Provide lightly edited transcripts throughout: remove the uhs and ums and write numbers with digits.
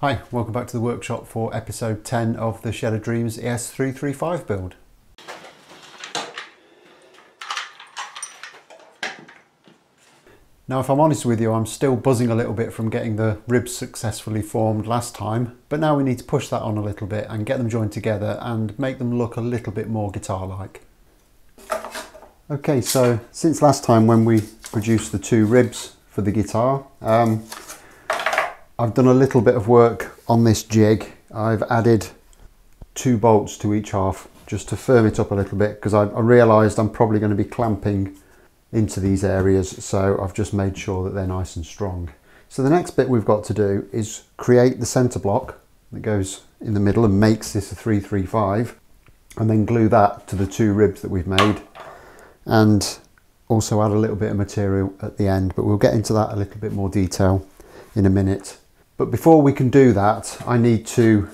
Hi, welcome back to the workshop for episode 10 of the Shed of Dreams ES335 build. Now if I'm honest with you, I'm still buzzing a little bit from getting the ribs successfully formed last time, but now we need to push that on a little bit and get them joined together and make them look a little bit more guitar-like. Okay, so since last time when we produced the two ribs for the guitar, I've done a little bit of work on this jig. I've added 2 bolts to each half just to firm it up a little bit because I realised I'm probably going to be clamping into these areas, so I've just made sure that they're nice and strong. So the next bit we've got to do is create the centre block that goes in the middle and makes this a 335, and then glue that to the 2 ribs that we've made, and also add a little bit of material at the end, but we'll get into that a little bit more detail in a minute. But before we can do that, I need to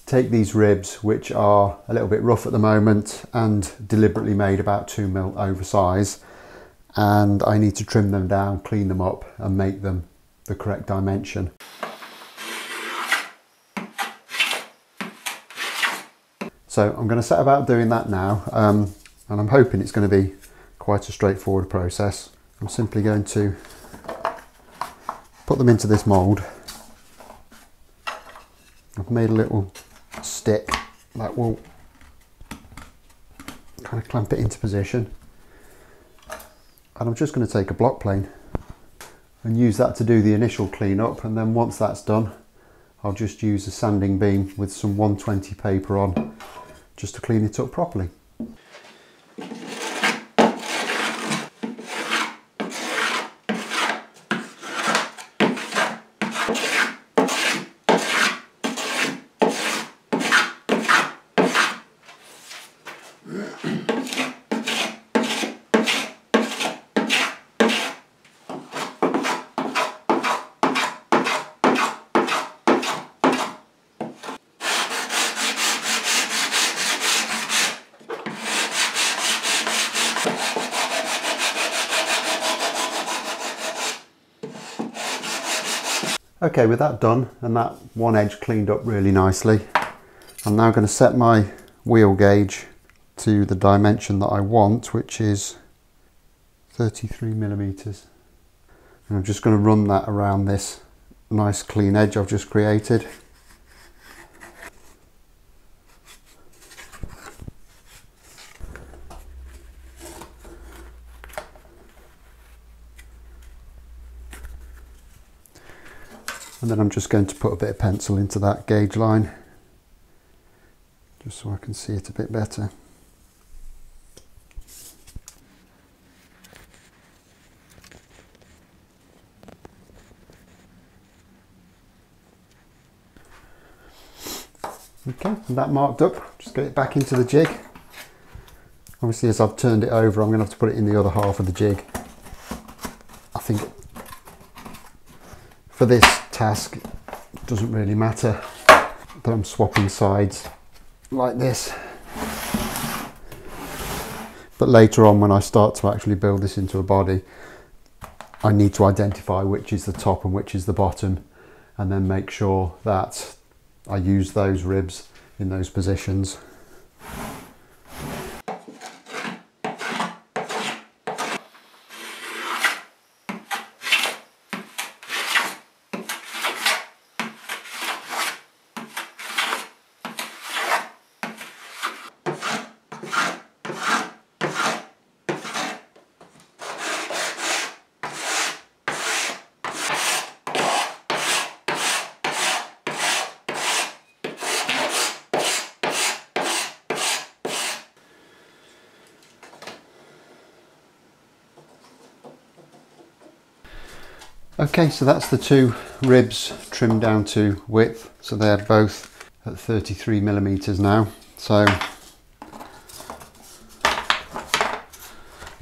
take these ribs, which are a little bit rough at the moment and deliberately made about 2mm oversize, and I need to trim them down, clean them up and make them the correct dimension. So I'm going to set about doing that now, and I'm hoping it's going to be quite a straightforward process. I'm simply going to put them into this mould. I've made a little stick that will kind of clamp it into position, and I'm just going to take a block plane and use that to do the initial clean up, and then once that's done I'll just use a sanding beam with some 120 paper on just to clean it up properly. Okay, with that done and that one edge cleaned up really nicely, I'm now going to set my wheel gauge to the dimension that I want, which is 33mm. And I'm just going to run that around this nice clean edge I've just created. And then I'm just going to put a bit of pencil into that gauge line, just so I can see it a bit better. Okay, and that marked up, just get it back into the jig. Obviously as I've turned it over, I'm going to have to put it in the other half of the jig. I think for this task it doesn't really matter that I'm swapping sides like this, but later on when I start to actually build this into a body, I need to identify which is the top and which is the bottom, and then make sure that I use those ribs in those positions. Okay, so that's the 2 ribs trimmed down to width, so they're both at 33mm now. So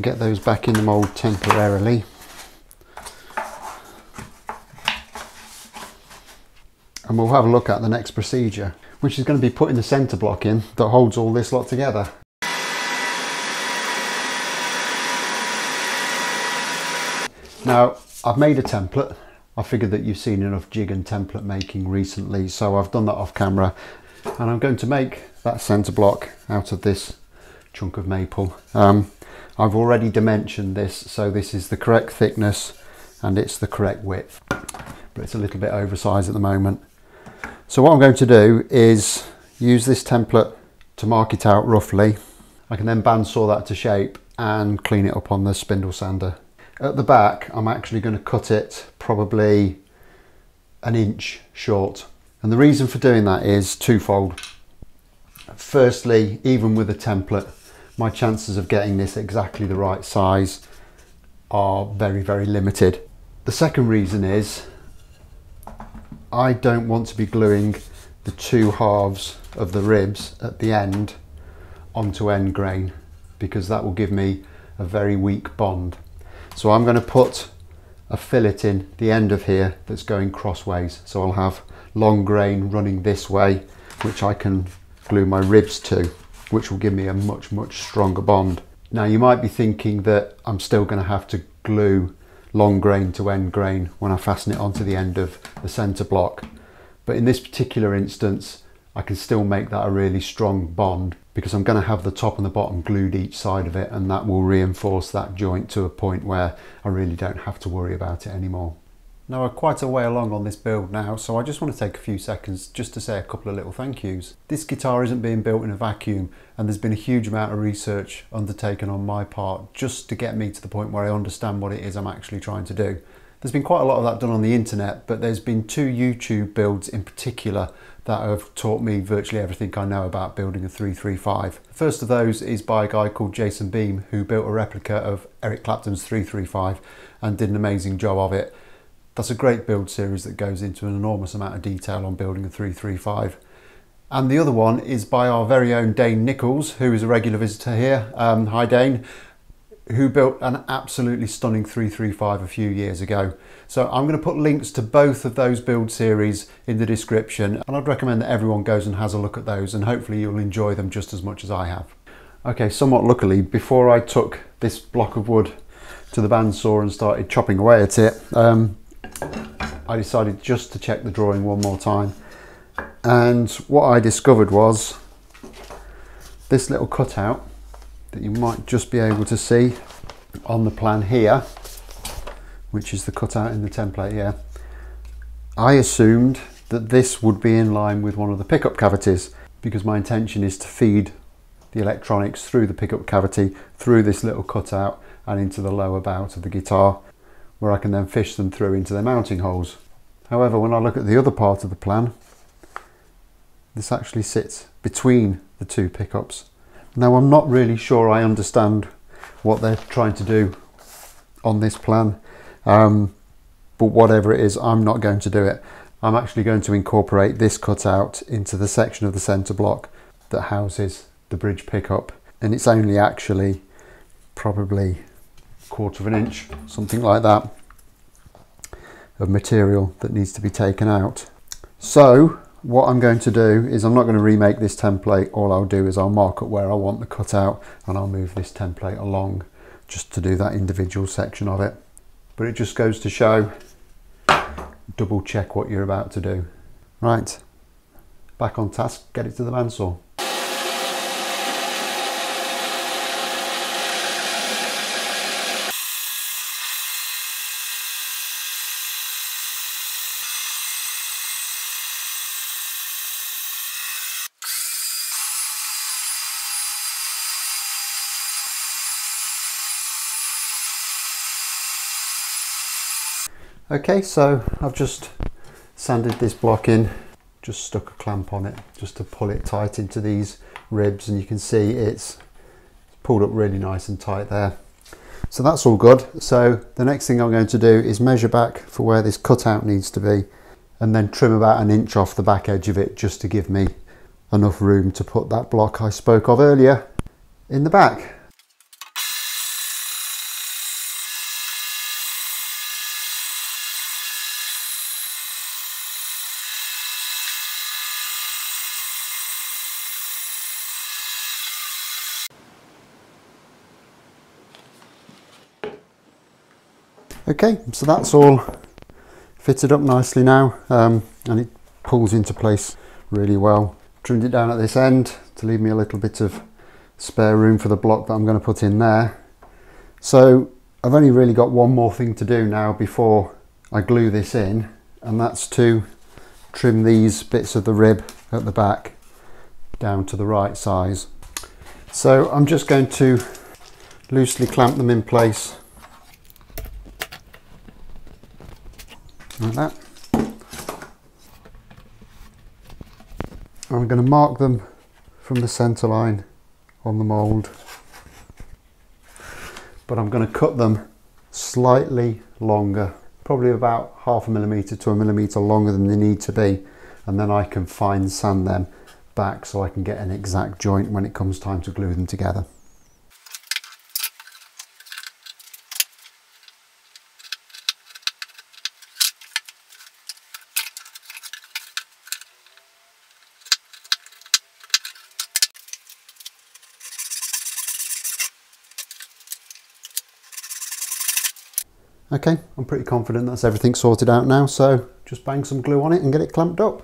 get those back in the mould temporarily. And we'll have a look at the next procedure, which is going to be putting the centre block in that holds all this lot together. Now, I've made a template. I figured that you've seen enough jig and template making recently, so I've done that off camera, and I'm going to make that centre block out of this chunk of maple. I've already dimensioned this, so this is the correct thickness and it's the correct width, but it's a little bit oversized at the moment. So what I'm going to do is use this template to mark it out roughly. I can then bandsaw that to shape and clean it up on the spindle sander. At the back, I'm actually going to cut it probably an inch short. And the reason for doing that is twofold. Firstly, even with a template, my chances of getting this exactly the right size are very, very limited. The second reason is I don't want to be gluing the two halves of the ribs at the end onto end grain, because that will give me a very weak bond. So I'm going to put a fillet in the end of here that's going crossways. So I'll have long grain running this way, which I can glue my ribs to, which will give me a much, much stronger bond. Now you might be thinking that I'm still going to have to glue long grain to end grain when I fasten it onto the end of the centre block. But in this particular instance, I can still make that a really strong bond, because I'm going to have the top and the bottom glued each side of it, and that will reinforce that joint to a point where I really don't have to worry about it anymore. Now, we're quite a way along on this build now, so I just want to take a few seconds just to say a couple of little thank yous. This guitar isn't being built in a vacuum, and there's been a huge amount of research undertaken on my part just to get me to the point where I understand what it is I'm actually trying to do. There's been quite a lot of that done on the internet, but there's been 2 YouTube builds in particular that have taught me virtually everything I know about building a 335. The first of those is by a guy called Jason Beam, who built a replica of Eric Clapton's 335 and did an amazing job of it. That's a great build series that goes into an enormous amount of detail on building a 335. And the other one is by our very own Dane Nichols, who is a regular visitor here. Hi Dane, who built an absolutely stunning 335 a few years ago. So I'm going to put links to both of those build series in the description, and I'd recommend that everyone goes and has a look at those, and hopefully you'll enjoy them just as much as I have. Okay, somewhat luckily, before I took this block of wood to the bandsaw and started chopping away at it, I decided just to check the drawing one more time, and what I discovered was this little cutout that you might just be able to see on the plan here, which is the cutout in the template here. I assumed that this would be in line with one of the pickup cavities, because my intention is to feed the electronics through the pickup cavity, through this little cutout and into the lower bout of the guitar, where I can then fish them through into their mounting holes. However, when I look at the other part of the plan, this actually sits between the 2 pickups. Now, I'm not really sure I understand what they're trying to do on this plan, but whatever it is, I'm not going to do it. I'm actually going to incorporate this cutout into the section of the centre block that houses the bridge pickup, and it's only actually probably 1/4 of an inch, something like that, of material that needs to be taken out. So what I'm going to do is I'm not going to remake this template. All I'll do is I'll mark up where I want the cutout, and I'll move this template along just to do that individual section of it. But it just goes to show, double check what you're about to do. Right, back on task, get it to the bandsaw. Okay, so I've just sanded this block in, just stuck a clamp on it just to pull it tight into these ribs, and you can see it's pulled up really nice and tight there. So that's all good. So the next thing I'm going to do is measure back for where this cutout needs to be, and then trim about 1 inch off the back edge of it just to give me enough room to put that block I spoke of earlier in the back. Okay, so that's all fitted up nicely now, and it pulls into place really well. Trimmed it down at this end to leave me a little bit of spare room for the block that I'm going to put in there. So I've only really got one more thing to do now before I glue this in, and that's to trim these bits of the rib at the back down to the right size. So I'm just going to loosely clamp them in place like that. I'm going to mark them from the centre line on the mould, but I'm going to cut them slightly longer, probably about 0.5 millimetre to 1 millimetre longer than they need to be, and then I can fine sand them back so I can get an exact joint when it comes time to glue them together. Okay, I'm pretty confident that's everything sorted out now, so just bang some glue on it and get it clamped up.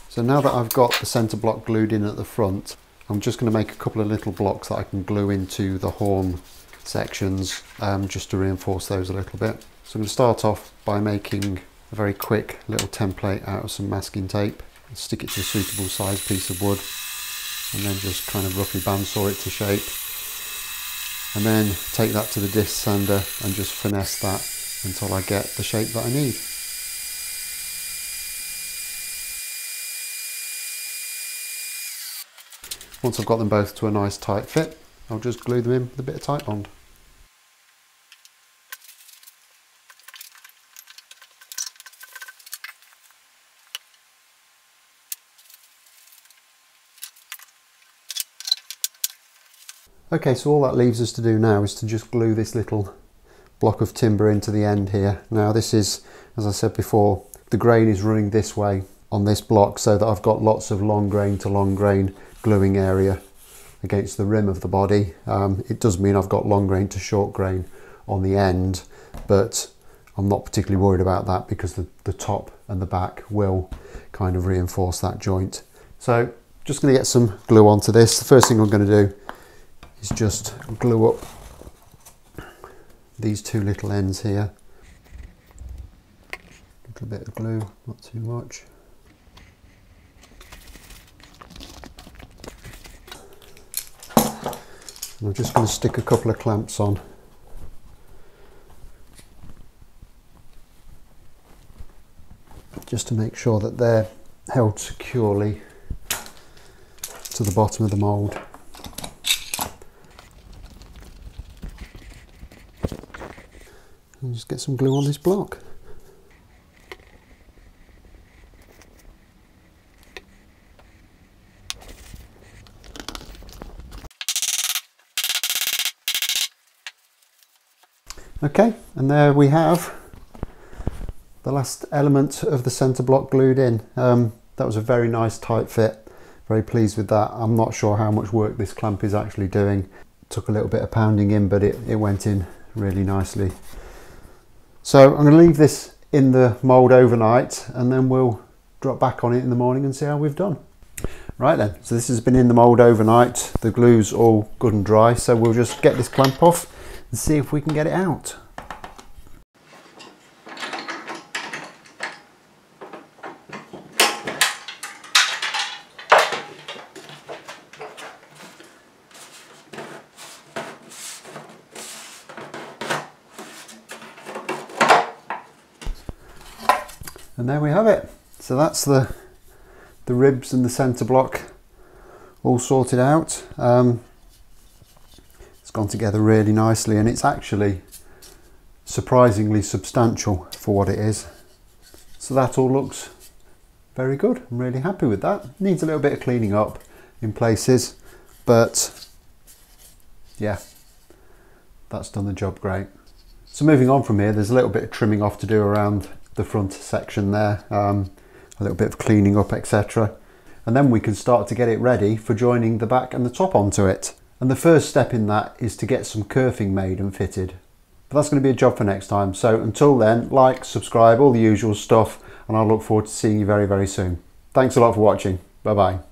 So now that I've got the centre block glued in at the front, I'm just going to make a couple of little blocks that I can glue into the horn sections, just to reinforce those a little bit. So I'm going to start off by making a very quick little template out of some masking tape. Stick it to a suitable size piece of wood, and then just kind of roughly bandsaw it to shape, and then take that to the disc sander and just finesse that until I get the shape that I need. Once I've got them both to a nice tight fit, I'll just glue them in with a bit of tight bond. Okay, so all that leaves us to do now is to just glue this little block of timber into the end here. Now this is, as I said before, the grain is running this way on this block so that I've got lots of long grain to long grain gluing area against the rim of the body. It does mean I've got long grain to short grain on the end, but I'm not particularly worried about that because the top and the back will kind of reinforce that joint. So just going to get some glue onto this. The first thing I'm going to do is just glue up these two little ends here. A little bit of glue, not too much. And I'm just going to stick a couple of clamps on. Just to make sure that they're held securely to the bottom of the mould. And just get some glue on this block. Okay, and there we have the last element of the centre block glued in. That was a very nice tight fit. Very pleased with that. I'm not sure how much work this clamp is actually doing. Took a little bit of pounding in, but it went in really nicely. So I'm going to leave this in the mould overnight, and then we'll drop back on it in the morning and see how we've done. Right then, so this has been in the mould overnight. The glue's all good and dry, so we'll just get this clamp off and see if we can get it out. And there we have it. So that's the ribs and the centre block all sorted out. It's gone together really nicely, and it's actually surprisingly substantial for what it is. So that all looks very good. I'm really happy with that. Needs a little bit of cleaning up in places, but yeah, that's done the job great. So moving on from here, there's a little bit of trimming off to do around the front section there, a little bit of cleaning up, etc. and then we can start to get it ready for joining the back and the top onto it. And the first step in that is to get some kerfing made and fitted. But that's going to be a job for next time. So until then, like, subscribe, all the usual stuff, and I look forward to seeing you very, very soon. Thanks a lot for watching. Bye bye.